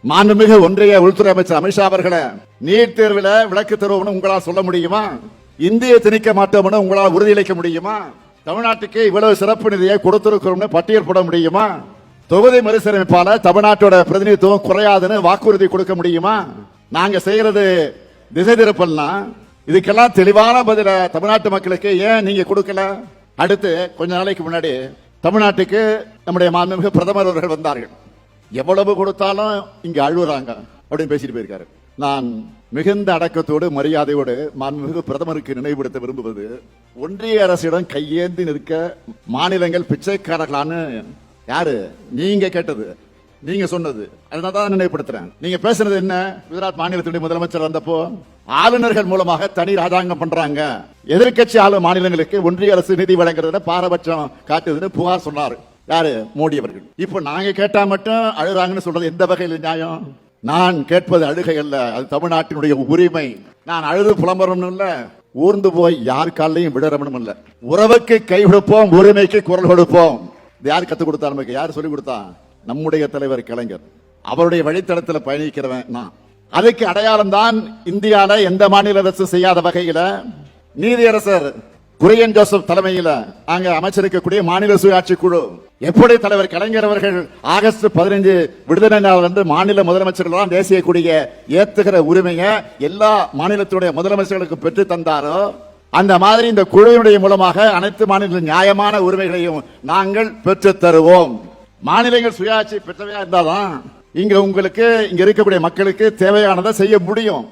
மாண்புமிகு ஒன்றிய உள்துறை அமைச்சர் அமித்ஷா அவர்களை நீட் தேர்வில் விளக்கு தருவோம்னு உங்களால் சொல்ல முடியுமா? இந்திய திணிக்க மாட்டோம்னு உங்களால் உறுதியளிக்க முடியுமா? தமிழ்நாட்டுக்கு இவ்வளவு சிறப்பு நிதியை கொடுத்திருக்கிறோம்னு பட்டியல் போட முடியுமா? தொகுதி மறுசீரமைப்பால தமிழ்நாட்டோட பிரதிநிதித்துவம் குறையாதுன்னு வாக்குறுதி கொடுக்க முடியுமா? நாங்க செய்யறது திசை திருப்பல்னா இதுக்கெல்லாம் தெளிவான பதில தமிழ்நாட்டு மக்களுக்கு ஏன் நீங்க கொடுக்கல? அடுத்து கொஞ்ச நாளைக்கு முன்னாடி தமிழ்நாட்டுக்கு நம்முடைய மாண்புமிகு பிரதமர் அவர்கள் வந்தார்கள். எவ்வளவு கொடுத்தாலும் இங்க அழுகுறாங்க அப்படின்னு பேசிட்டு போயிருக்காரு. நான் மிகுந்த அடக்கத்தோடு மரியாதையோடு மாண்புமிகு பிரதமருக்கு நினைவுபடுத்த விரும்புவது, ஒன்றிய அரசிடம் கையேந்தி நிற்க மாநிலங்கள் பிச்சைக்காரர்களான்னு யாரு நீங்க கேட்டது, நீங்க சொன்னது, அதனாலதான் நினைவுபடுத்துறேன். நீங்க பேசுனது என்ன? குஜராத் மாநிலத்துடைய முதலமைச்சர் வந்தப்போ ஆளுநர்கள் மூலமாக தனி ராஜாங்கம் பண்றாங்க, எதிர்கட்சி ஆளும் மாநிலங்களுக்கு ஒன்றிய அரசு நிதி வழங்குறதுல பாரபட்சம் காட்டுதுன்னு புகார் சொன்னார். யாரு? மோடி அவர்கள். இப்ப நாங்க கேட்டா மட்டும் அழுறாங்கன்னு சொல்றது எந்த வகையில் நியாயம்? நான் கேட்பது அழுகை அல்ல, அது தமிழ்நாட்டினுடைய உரிமை. நான் அழுது புலம்பரணும் இல்ல, ஊர்ந்து போய் யார் காலையும் விடறவனும் இல்ல. உறவுக்கு கை கொடுப்போம், உரிமைக்கு குரல் கொடுப்போம். இது யார் கத்துக் கொடுத்தா? நமக்கு யார் சொல்லிக் கொடுத்தா? நம்முடைய தலைவர் கலைஞர். அவருடைய வழித்தடத்தில் பயணிக்கிறவன் நான். அதுக்கு அடையாளம் தான் இந்தியால எந்த மாநில அரசு செய்யாத வகையில நீதியரசர் குரியன் ஜோசப் தலைமையில் அங்க அமைச்சிருக்கக்கூடிய மாநில சுயாட்சி குழு. எப்படி தலைவர் கலைஞர் அவர்கள் ஆகஸ்ட் 15 விடுதலை நாள் வந்து மாநில முதலமைச்சர்கள் தேசிய கொடியை ஏத்துகிற உரிமையை எல்லா மாநிலத்துடைய முதலமைச்சர்களுக்கு பெற்று தந்தாரோ, அந்த மாதிரி இந்த குழுவினுடைய மூலமாக அனைத்து மாநில நியாயமான உரிமைகளையும் நாங்கள் பெற்று தருவோம். மாநிலங்கள் சுயாட்சி பெற்றவையா இருந்தாலும் இங்க உங்களுக்கு இங்க இருக்கக்கூடிய மக்களுக்கு தேவையானதை செய்ய முடியும்.